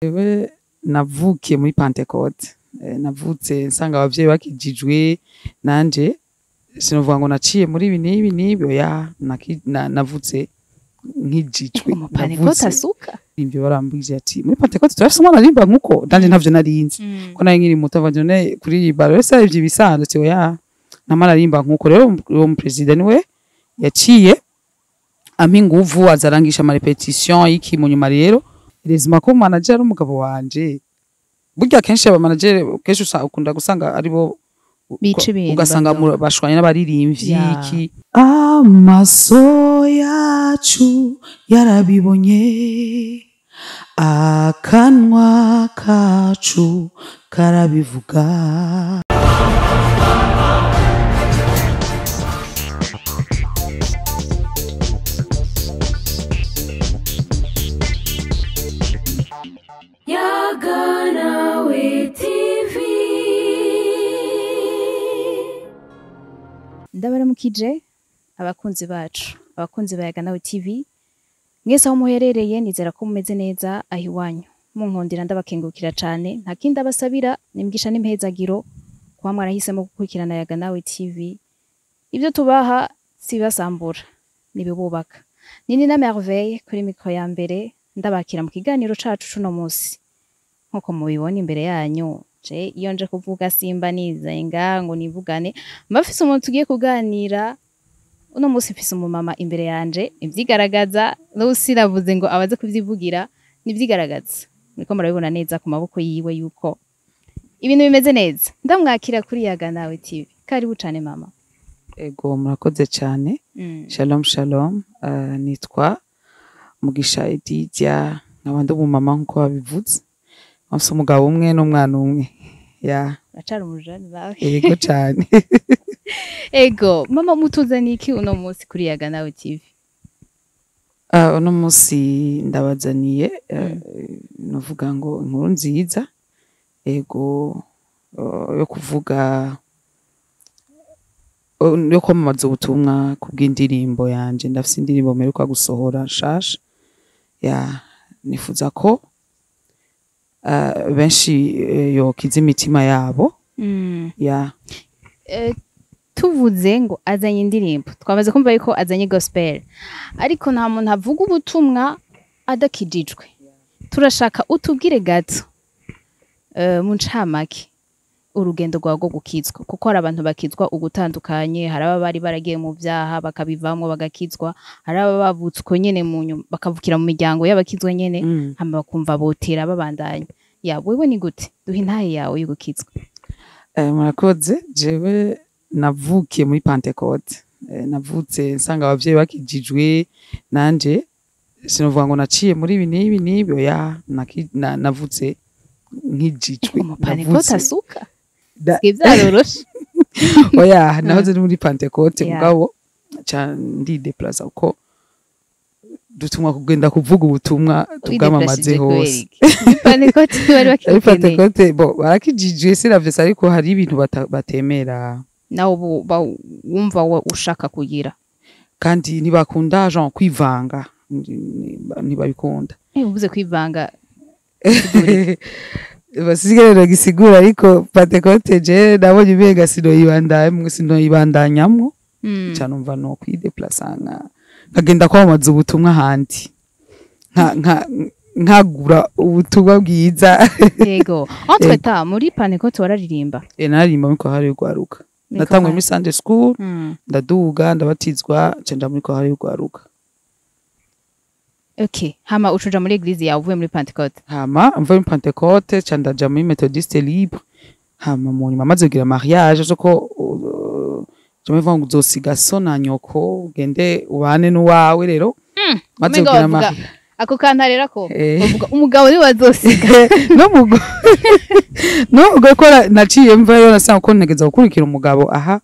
Ewe navukiye muri Pentecote. Navutse nsanga abavyeyi bakijijwe nanje sinovuga ngo naciye muri ibi nibi oya navutse nkijijwe. Mu Pentecote asuka Imvyo barambije ati muri Pentecote turafise umwana arimba nkuko danje ntavyo narinzi ko nayo nkiri muto bavyo kuri barose ivyo bisanzwe oya namara arimba nkuko rero uwo president we yaciye ampa inguvu azarangisha ama repetition y'iki mu nyuma rero rezima ko manager ari umugabo wanje burya kenshi aba manager kenshi ukunda gusanga aribo ugasanga bashwanye n'abaririmbyi iki amaso yacu yarabibonye akanwa kacu karabivuga. Yaganawe TV. Ndabaramukije abakunzi bacu, abakunzi ba Yaganawe TV. Mwese aho muherereye nizera ko mumeze neza aho iwanyu. Munkundira ndabakengurukira cane, nta kindi abasabira nimgisha n'impezagiro kuba mwarahisemo gukurikirana Yaganawe TV. Ibyo tubaha sibasambura nibibubaka. Nini na Merveille kuri mikro ya mbere ndabakira mu kiganiro cacu cuno musi. Nkuko mubibona imbere yanyu je iyo nje kuvuga simba nizenga ngo nivugane mbafise umuntu tugiye kuganira uno musi mfise umumama imbere yanje ivyigaragaza n'usiravuze ngo abaze kuvyivugira nivyigaragaza niko murabibona neza ku maboko yiwe yuko ibintu bimeze neza ndamwakira kuri Yaganawe TV. Karibu cane mama. Ego murakoze cyane. Shalom shalom. Nitwa Mugisha Edidia nkabandi umumama nkuko babivuze. Afise umugabo umwe n'umwana umwe. Ya. Bacari umujani bawe. Ego cyane. Ego mama mutuzaniye iki uno musi kuri Yaganawe TV? Uno musi ndabazaniye novuga ngo inkuru nziza. Ego yo kuvuga yo kwamamaza ubutumwa kubw'indirimbo yanje. Ndafise indirimbo mperuka gusohora shasha. Ya nifuza ko benshi yokiza imitima yabo. Ya tuvuze ngo azanye indirimbo twamaze kumva yuko azanye gospel ariko nta muntu avuga ubutumwa adakijijwe. Turashaka utubwire gato mu ncamake urugendo rwawe rwo gukizwa kuko hari abantu bakizwa ugutandukanye. Hari aba bari baragiye mu vyaha bakabivamwo bagakizwa, hari aba bavutswe nyene mu nyuma bakavukira mu miryango y'abakizwa nyene hama bakumva botera babandanya. Ya wewe ni gute duha intahe yawe yo gukizwa? Murakoze. Jewe navukiye muri Pentecote. Navutse nsanga abavyeyi bakijijwe nanje sinovuga ngo naciye muri ibi nibi oya navutse nkijijwe. Mu Pentecote asuka ivyaroroshe oya nahoze muri Pentecote mugabo ndi deplace uko dutumwa kugenda kuvuga ubutumwa tubwamamaze hose. Pentecote bari bakijijwe. Pentecote bo barakijijwe siravye ariko hari ibintu batemera nawo wumva ushaka kugira kandi ntibakunda genre kwivanga ntibabikunda. Uvuze kwivanga basigarira gisigura ariko Pentecote je nabonye ibega sinoyibandanyamwo cyane umva no kwideplaçanga nkagenda kwamamaza ubutumwa handi nkagura ubutumwa bwiza. Yego entre temps muri Pentecote wararirimba? Naririmba muri Korali y'Urwaruka. Natangwe muri Sunday school ndaduga ndabatizwa cenda muri Korali y'Urwaruka. Okay, hama ucuja muri eglise yawe uvuye muri Pentecote? Hama mvuye muri Pentecote candaja muri Methodiste Libre. Hama mu nyuma maze kugira mariage zoko jome vangu uzosiga so na nyoko ugende ubane n'uwawe rero. Maze kugira mariage ako kantarera ko bavuga umugabo ni wazosiga no gukora naciye mvayo nasanga ko ntegeza gukurikira umugabo aha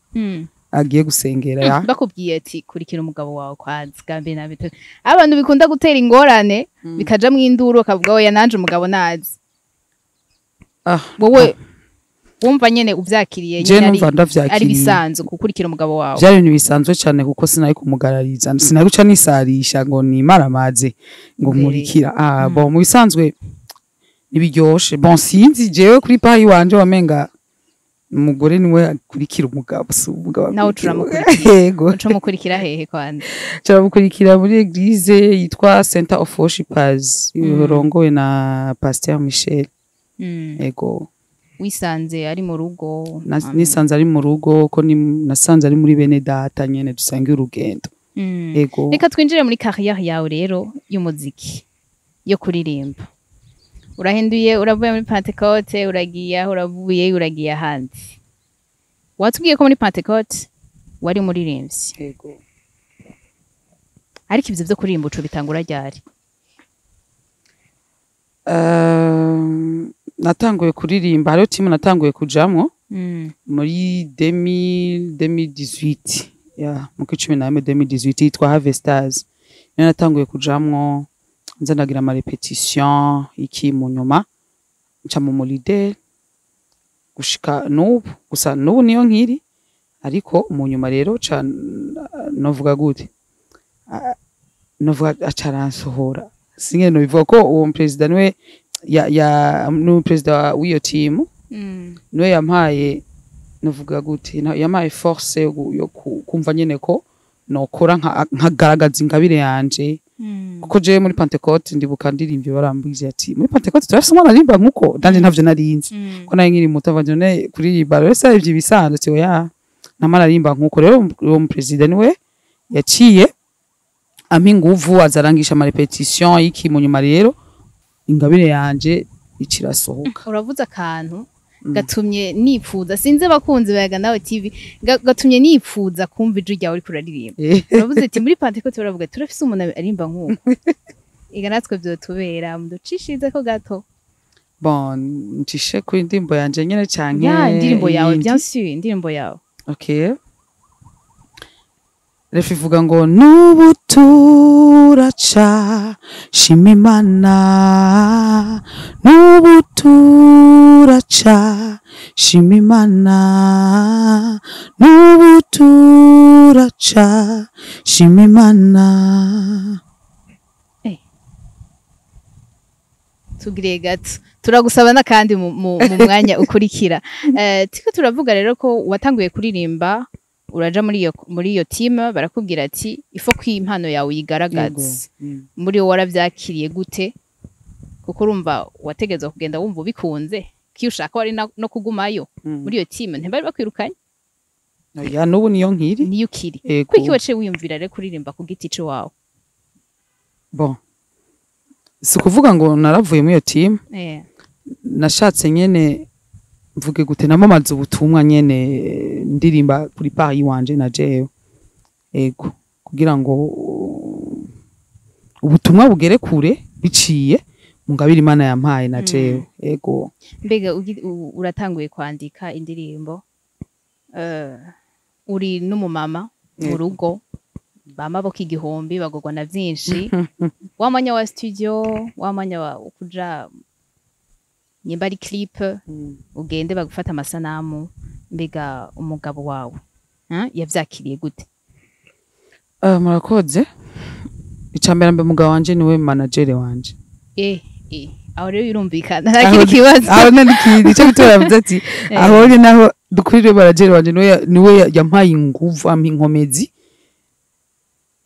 agiye gusengera ya bakubwiye ati kurikira umugabo wawe kwanza gambe na bito abantu bikunda gutera ingorane bikaja mu induru akavuga oya nanje umugabo nazi wowe wumva nyene uvyakiriye nyene ari bisanzwe gukurikira umugabo wawe? Byari ibintu bisanzwe cyane kuko sinari kumugarariza sinari guca nisarisha ngo ni maramaze ngo nkurikira bo mu bisanzwe nibiryoshe bon sinzi jewe kuri payi wanje wamenga umugore niwe akurikira umugabo si umugabo nawe turamukurikira yego uca mukurikira hehe kwanza turamukurikira muri eglise yitwa Center of Worshipers irongowe na Pasteur Michel yego wisanze ari mu rugo nisanze ari mu rugo ko nasanze ari muri bene data nyene dusangiye urugendo yego reka twinjire muri carrière yawe rero y'umuziki yo kuririmba urahinduye uravuye muri Pentecote uragiye ahandi watubwiye ko muri Pentecote wari umuririmbyi yego ariko ivyo byo kuririmba uco bitangura ryari natanguye kuririmba hariho timu natanguye kujamwo muri 2018 mu kwicumi na 2018 yitwa Harvesters niyo natanguye kujamwo nza ndagira ama repetition iki mu nyuma nca mu leader gushika n'ubu gusa n'ubu niyo nkiri ariko mu nyuma rero ca novuga gute novuga acaransohora singe no bivuga ko uwo president niwe no president w'iyo team niwe yampaye novuga gute yampaye force yo kumva nyene ko nokora nkagaragaza ingabire yanje kuko je muri Pentecote ndibuka ndirimvye barambize ati muri Pentecote turafise umwana arimba nkuko danje ntavyo narinzi ko naye nkiri muto bajone kuri barose ivyo bisanzwe oya namara arimba nkuko rero uwo president niwe yaciye ampa nguvu azarangisha ama repetition y'iki mu nyuma rero ingabire yanje ikirasohoka uravuze akantu gatumye nipfuza sinze bakunzi bayaga nawe TV gatumye nipfuza kumva ijwi ryawe uri kuraririmba uravuze ati muri Pentecote baravuga turafise umuntu arimba nkuko iga natwe vyotubera muducishize ko gato bon ncishe ku indimbo yanje nyene canke ya indirimbo yawe bien sûr indirimbo yawe okay refi vuga ngo nubuturaca shimimana nubuturaca shimimana nubuturaca shimimana tugire gato turagusaba nakandi mu mwanya ukurikira tiko turavuga rero ko watanguye kuririmba uraja muri iyo team barakubwira ati ifo kwimpano yawe yigaragaza muri wo waravyakiriye gute kuko urumva wategezwe kugenda wumva ubikunze kiyo ushaka wari no kugumayo muri iyo team ntibari bakwirukanye ya nubu niyo nkiri niyo ukiri kwiki wace wiyumvira rero kuririmba ku giti cyo wawe bon si kuvuga ngo naravuye muri iyo team nashatse nyene mvuge gute namamaza ubutumwa nyene ndirimba kuri payi wanje na jewe ego kugira ngo ubutumwa bugere kure biciye mungabira Imana yampaye na jewe ego mbega uratanguye kwandika indirimbo uri n'umumama mu rugo bamaboko igihumbi bagogwa na byinshi wamanya wa studio wamanya wa kuja nyimba ari clip ugende bagufata amasanamu mbega umugabo wawe yavyakiriye gute murakoze icambera mbe mugabo wanje niwe manager wanje aho rero birumvikana ntakiri kibazo aho nandikiri cyo bitora yavuze ati aho ni naho dukurire manager wanje niwe yampaye inguvu ampa inkomezi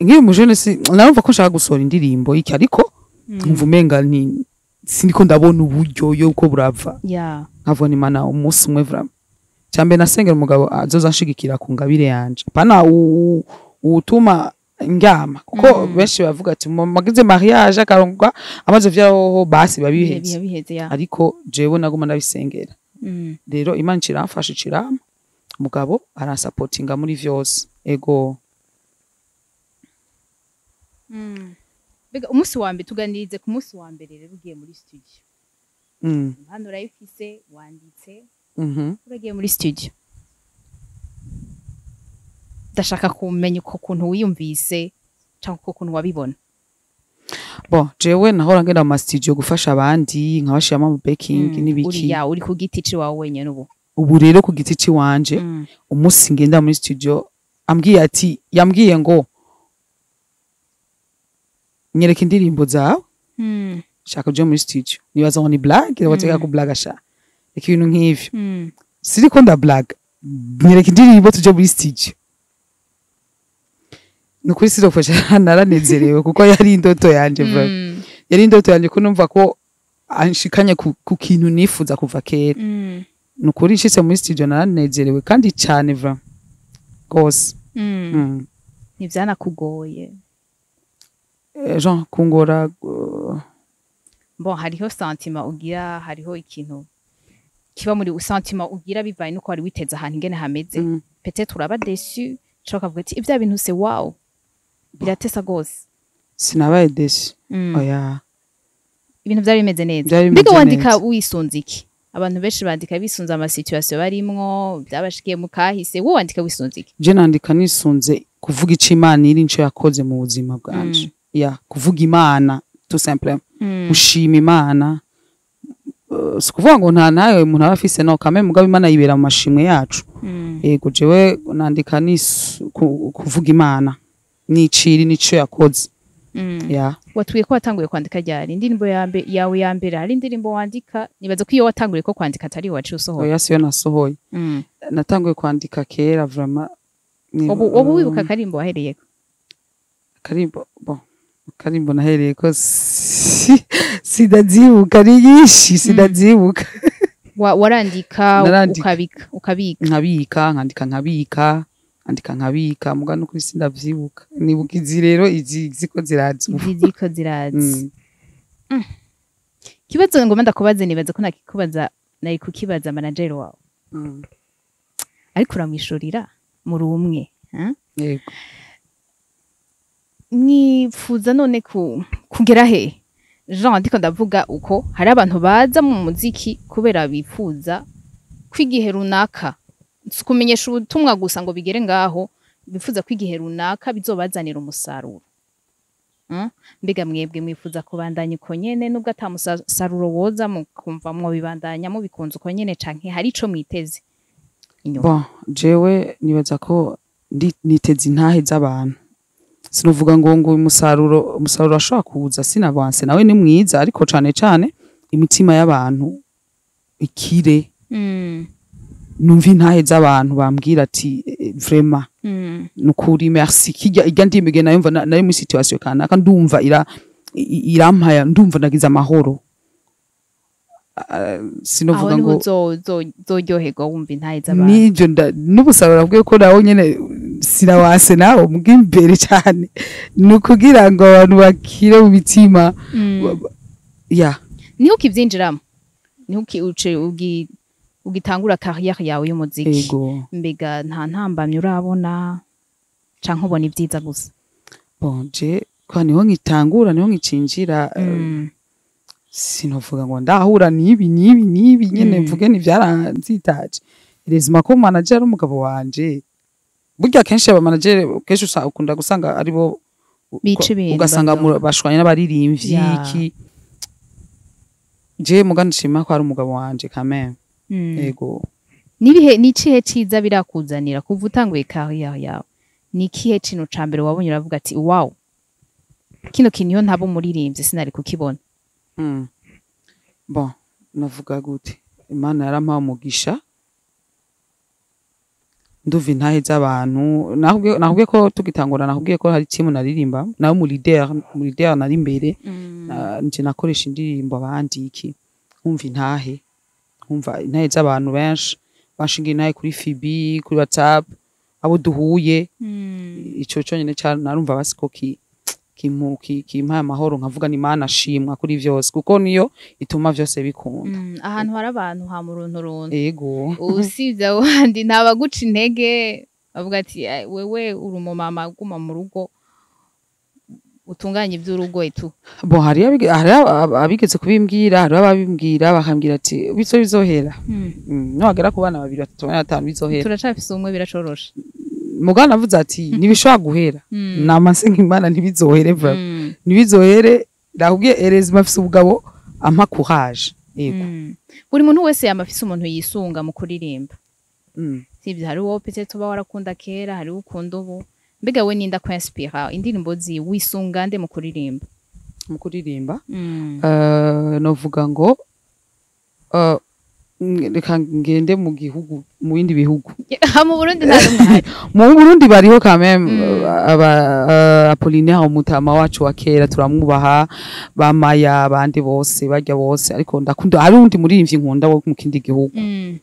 ngiye mujene si narumva ko nshaka gusora indirimbo iki ariko mvumenga ni siniko ndabona uburyo yuko burava nkavona Imana umunsi umwe vraiment cyambe nasengera umugabo azoza nshigikira ku ngabire yanje pana utuma ngama kuko benshi bavuga ati magize mariage akarongwa amaze vyaho basi babiheze ariko jewe naguma ndabisengera rero Imana ciramfasha cirama umugabo aransapotinga muri vyose ego bega umunsi wa mbere tuganirize ku munsi wa mbere rero ugiye muri studio hano urayifise wanditse uragiye muri studio ndashaka kumenya uko kuntu wiyumvise cyangwa uko kuntu wabibona bon jewe nahora ngenda mu studio gufasha abandi nkabashiramo mu baking n'ibiki uri ku giti ci wawe wenyene ubu rero ku giti ci wanje umunsi ngenda muri studio yambwiye ngo nyereka indirimbo zawe shaka uje muri studio nibaza ngo ni blague bateka ku blague sha ibintu nk'ivyo siriko nda blague nyereka indirimbo tuje muri studio nukuri sirofasha naranezerewe kuko yari indoto yanje yari indoto yanje ko numva ko anshikanye ku kintu nifuza kuva kera nukuri nshitse muri studio naranezerewe kandi cyane vra gose ntivyanakugoye Jean kungora bon hariho sentiment ugira hariho ikintu kiba muri sentiment ugira bivaye nuko wari witeza ahantu ingene hameze peut-être uraba déçu choka vuga ati ivya bintu se wow biratesa gose sinabaye déçu oya ibintu byari bimeze neza mbiga wandika wisunze iki abantu benshi bandika bisunze ama situation barimwo byabashikiye mu kahise wo wandika wisunze iki je nandika nisunze kuvuga ico Imana iri nco yakoze mu buzima bwanje ya kuvuga Imana tout simplement ushima Imana sikuvuga ngo nta nayo umuntu aba afise no kame mugabo Imana yibera mu mashimwe yacu yego jewe nandika kuvuga Imana niciri nico yakoze ya watuye ko watanguye kwandika ryari indirimbo yawe ya mbere hari indirimbo wandika nibaza ko iyo watanguye ko kwandika atari wacu usohoye oya siyo nasohoye natanguye kwandika kera vraiment ubu wibuka karimbo wahereyeko karimbo nahereyeko sidazibuka ni nyinshi sidazibuka warandika ukabika nkabika muga no kuri sindavyibuka nibuka izi rero izi ziko zirazi kibazo ngoma ndakubaze nibaza ko nakikubaza nari kukibaza manager wawe ariko uramwishurira muri umwe yego nifuza none kugera he Jean ndiko ndavuga uko hari abantu baza mu muziki kubera bifuza kwigihe runaka kumenyesha ubutumwa gusa ngo bigere ngaho bifuza kwigihe runaka bizobazanira umusaruro mbega mwebwe mwifuza kubandanya uko nyene nubwo atamusaruro woza mu kumva mwo bibandanya mu bikunze uko nyene canke hari ico mwiteze bon jewe nibaza ko niteze intahe z'abantu sinovuga ngo umusaruro ashobora kuza sinavanse nawe ni mwiza ariko cane imitima y'abantu ikire numva intahe z'abantu bambwira ati vraiment nukuri merci kijya ndimige nayo mva nari mu situation kanaka ndumva irampaya ndumva nagize amahoro sinovuga ngo zoryoherwa wumva intahe z'abantu nijo n'ubusarura bwe ko nawo nyene sinawase nawo mwimbere cyane nukugira ngo abantu bakire mu mitima ya niho ukivyinjiramo niho ugitangura carrière yawe y'umuziki mbega nta ntambamye urabona canke ubona ibyiza gusa bon je kwa niho nkitangura niho nkicinjira sinovuga ngo ndahura nibi nyene mvuge ni vyaranzitaje irezima ko manager umugabo wanje burya kenshi aba manager kenshi ukunda gusanga aribo ugasanga bashwanye n'abaririmbyi iki je muganishima ko ari umugabo wanje kameme yego nicihe ciza birakuzanira kuva utanguye carrière yawe nikihe kintu ca mbere wabonye uravuga ati wow kino kintu yo ntabo muririmbye sinari kukibona bon navuga gute Imana yarampaye umugisha nduva intahe z'abantu nahubwiye ko tugitangura nahubwiye ko hari timu naririmba nawe mu leader nari imbere nje nakoresha indirimbo abandi iki umva intahe z'abantu benshi bashinga intahe kuri Fibi kuri WhatsApp abo duhuye ico cyonyine cyane narumva basiko kimpaye amahoro nkavuga ni Imana ashimwa kuri vyose kuko niyo ituma vyose bikunda ahantu hari abantu ha murunturuntu yego usivya wandi ntabaguca intege bavuga ati wewe uri umumama guma mu rugo utunganye ivy'urugo etu bo hari abigeze kubimbwira hari ababimbwira bakambwira ati bizohera nagera ku bana 2 3 5 bizohera turacafise umwe biracorosha mugana avuze ati nibishobora guhera namasenga Imana ntibizohere ntibizohere ndahubwiye erezima afise ubugabo ampa courage yego buri muntu wese yamafise umuntu yisunga mu kuririmba sivyo hari wowe pete tuba warakunda kera hari ukunda ubu mbega we ninda kwinspira indirimbo zi wisunga nde mu kuririmba mu kuririmba Mm. novuga ngo eh, reka ngende mu gihugu mu bindi bihugu Ha mu Burundi nta numwe. mu Burundi bariho quand même aba Apollinaire umutama wacu wa kera turamwubaha bamaya abandi bose bajya bose ariko ndakunda hari undi muririmbyi nkunda wo mu kindi gihugu Mm.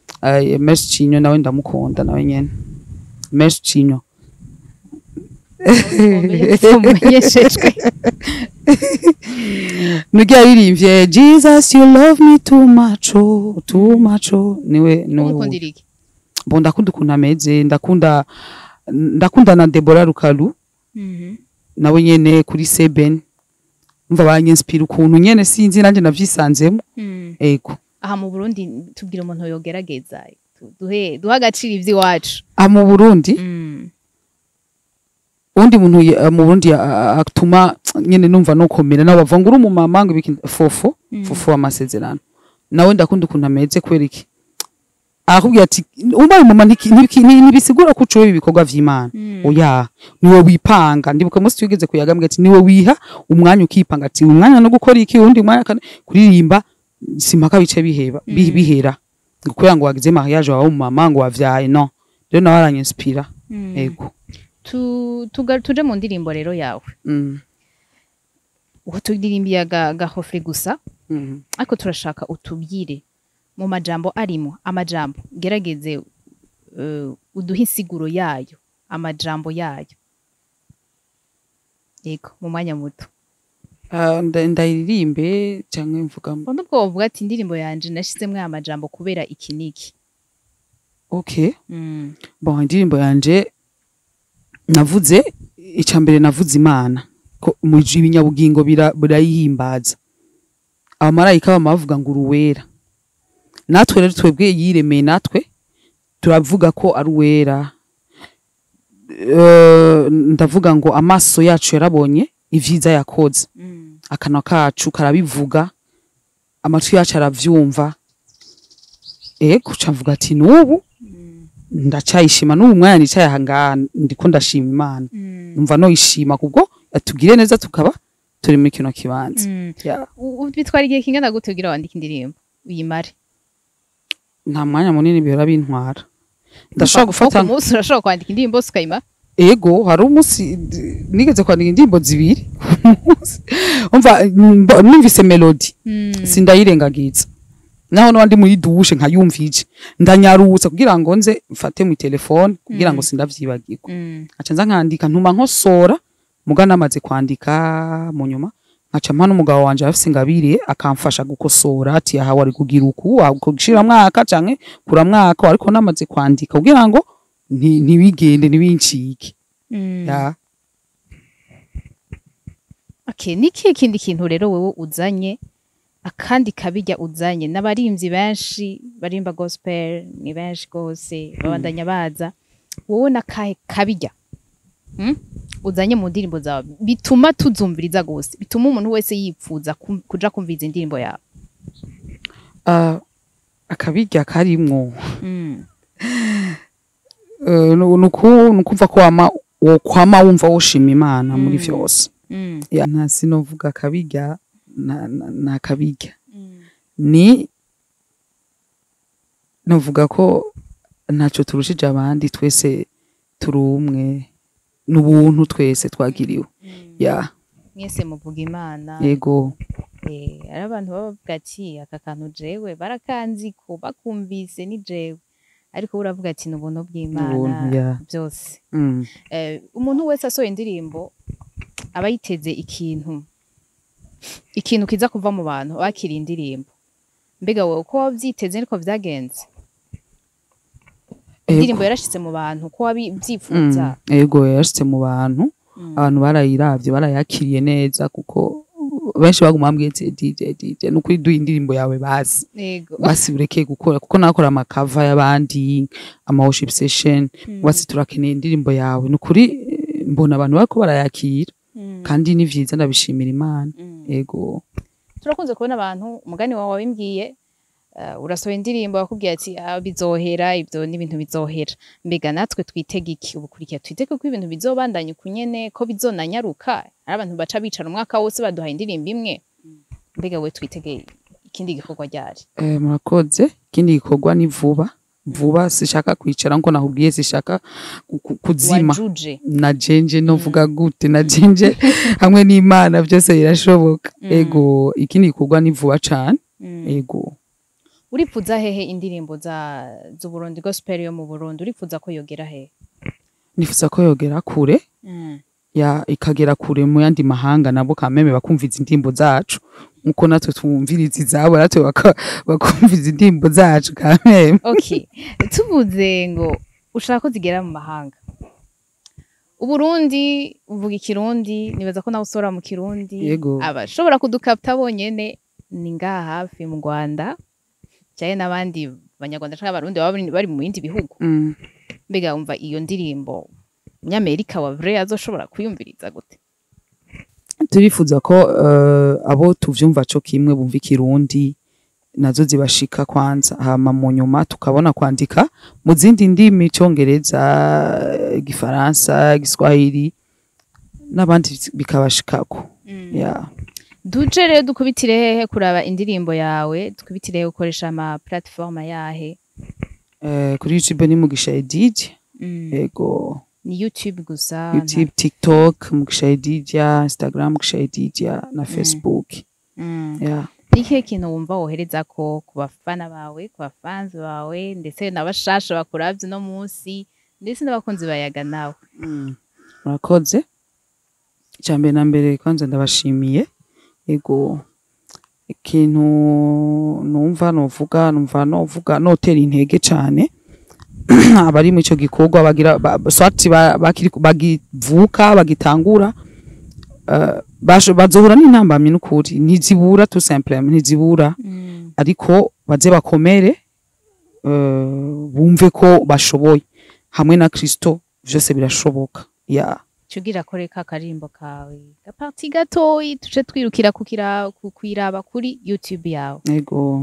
Mercy Chinyo nawe ndamukunda nawe nyene Mercy Chinyo Umenyeshejwe. nugiye yaririmbye Jesus you love me too much niwe Umukundira iki? bo ndakunda ukuntu ameze ndakunda na Deborah Rukalu Mhm. nawe nyene kuri Seben umva banyenspira ukuntu nyene sinzi nanje navyisanzemo Mm. ego Aha mu Burundi tubwira umuntu yogerageza duha agaciro ivy'iwacu. mu Burundi Mm. undi muntu mu Burundi atuma nyene numva no komera nawe bavuga ngo uri umumama ngo ibiki fofo amasezerano nawe ndakunda ukuntu ameze kwera iki akubwira ati umbaye umuma ntibisigura ko ucuwe ibikorwa vy'Imana oya niwe wipanga ndibuka musi twigeze kuyagambwa ati niwe wiha umwanya ukipanga ati umwanya no gukora iki undi mwanya kuririmba simpaka bice bihera kugira ngo wagize mariage wawe umama ngo wavyaye no rero nawe aranyinspira ego tuje mu ndirimbo rero yawe. Uko turirimbiye gahofre gusa ariko turashaka utubwire mu majambo arimo amajambo gerageze uduha insiguro yayo amajambo yayo yego mu mwanya muto ndayiririmbe cyangwa mvuga ubwo bavuga ati indirimbo yanje nashizemwe amajambo kubera iki niki. Okay bon indirimbo yanje navuze icambere navuze Imana ko mu ibinyabugingo birayihimbaza abamarayika bamavuga ngo uruwera natwe rero twebwe yiremeye natwe turavuga ko ari uwera ndavuga ngo amaso yacu yarabonye ivyiza yakoze akanwa kacu karabivuga amatwi yacu aravyumva camvuga ati n'ubu ndacayishima n'ubu mwanya nicaye aha ndiko ndashima Imana numva no ishima kubwo atugire neza tukaba turi muri kino kibanza bitwara igihe kingana gute kugira wandike indirimbo uyimare? Nta mwanya munini bihora bintwara ndashobora gufata umunsi urashobora kwandika indirimbo ukayimara ego hari umunsi nigeze kwandika indirimbo zibiri umva numvise melody sindayirengagiza naho n'abandi muri dushe nkayumvije ndanyarutsa kugira ngo nze mfate mu telefone kugira ngo sindavyibagirwa aca nza nkandika ntuma nkosora muga namaze kwandika mu nyuma nkaca mpana umugabo wanje afise ingabire akamfasha gukosora ati aha wari kugira uku wagushira mwaka canke kura mwaka ariko namaze kwandika kugira ngo ntibigende nibincike ya okay niki kindi kintu rero wewe uzanye akandi kabijya uzanye n'abarimvyi benshi barimba gospel ni benshi gose babandanya baza wowe nakahe kabijya uzanye mu ndirimbo zawe bituma tuzumviriza gose bituma umuntu wese yipfuza kuja kumviza indirimbo yawe? Akabijya karimwo nukumva ko kwama wumva woshima Imana muri vyose nta sinovuga akabijya na kabijya ni novuga ko ntacyo turushije abandi twese turi umwe n'ubuntu twese twagiriwe ya mwese muvuga Imana yego ari abantu bavuga ati aka kantu jewe barakanziko bakumvise ni jewe ariko uravuga ati n'ubuntu bw'Imana byose umuntu wese asohoye indirimbo aba yiteze ikintu kiza kuva mu bantu bakiri indirimbo mbega wowe uko wavyiteze niko vyagenze? Indirimbo yarashitse mu bantu ko wabivyifuza? Yego yarashitse mu bantu abantu barayiravye barayakiriye neza kuko benshi baguma bambwiye DJ nukuri duha indirimbo yawe basi basi ureke gukora kuko nakora amakava y'abandi ama worship session basi turakeneye indirimbo yawe nukuri mbona abantu bako barayakira kandi ni vyiza ndabishimira Imana yego turakunze kubona abantu umugani wawe wabimbwiye urasohoye indirimbo bakubwira ati bizohera ibyo n'ibintu bizohera mbega natwe twitega iki ubukurikira twitege ko ibintu bizobandanya ukunyene ko bizonanyaruka ari abantu baca bicara umwaka wose baduha indirimbo imwe mbega we twitege ikindi gikorwa ryari murakoze ikindi gikorwa ni vuba sishaka kwicara nko nakubwiye sishaka kuzima na jenje novuga gute na jenje hamwe n'Imana byose birashoboka ego ikindi gikorwa ni vuba cyane ego urifuza hehe indirimbo za Burundi gospel yo mu Burundi urifuza ko yogera hehe nifuza ko yogera kure ya ikagera kure mu yandi mahanga nabo kameme bakumviza indirimbo zacu nkuko natwe twumviriza izabo natwe bakumviza indirimbo zacu kameme okay tuvuze ngo ushaka ko zigera mu mahanga Uburundi uvuga ikirundi nibaza ko nawe usora mu kirundi abashobora kudukapta bonyene ni ngaha hafi mu Rwanda cyane n'abandi banyarwanda cyangwa abarundi bari mu bindi bihugu mbega umva iyo ndirimbo Nyamerika wa vrai azoshobora kuyumviriza gute turifuza ko abo tuvyumva cyo kimwe bumva ikirundi nazo zibashika kwanza hama mu nyuma tukabona kwandika mu zindi ndimi Cyongereza Gifaransa Giswahili n'abandi bikabashikako duje rero dukubitire hehe kuraba indirimbo yawe dukubitire ukoresha ama platform yahe kuri YouTube ni Mugisha Edidja ego ni YouTube gusa YouTube TikTok Mugisha Edidja Instagram Mugisha Edidja na Facebook Nike kintu wumva wohereza ko ku bafana bawe ku bafanzi bawe ndetse n'abashasha bakuravye no munsi ndetse n'abakunzi bayaga nawe murakoze cyambe na mbere kwanza ndabashimiye ego ikintu numva novuga notera intege cyane abari mu ico gikorwa bagira swati bagivuka bagitangura bazohura n'intambamye n'ukuri ntizibura tout simplement ntizibura ariko baze bakomere bumve ko bashoboye hamwe na Kristo byose birashoboka Chugira koreka karimbo kawe gaparti gatoyi tuce twirukira kukwiraba kuri YouTube yawe ego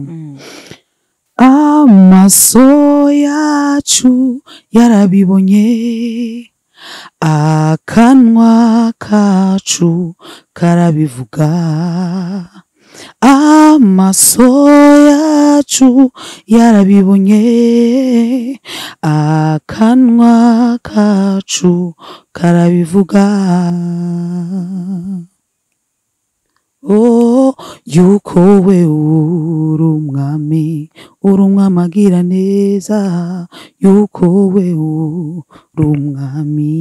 amaso yacu yarabibonye akanwa kacu karabivuga amaso yacu yarabibonye akanwa kacu karabivuga yuko we uri umwami agira neza yuko we uri umwami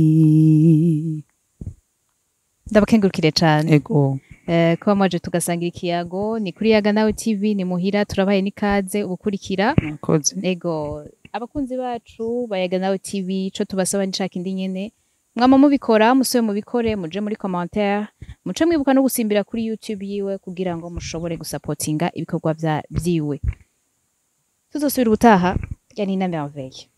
ndabakengurukire cyane ego kuba mwaje tugasangira ikiyago ni kuri Yaga Nawe TV ni muhira turabaye nikaze ubukurikira ego abakunzi bacu bayaga Nawe TV co tubasaba nshaka indi nyene mwama mubikora musoye mubikore muje muri commentaire muce mwibuka no gusimbira kuri YouTube yiwe kugira ngo mushobore gusupportinga ibikorwa byiwe tuzosubira ubutaha yani na merveille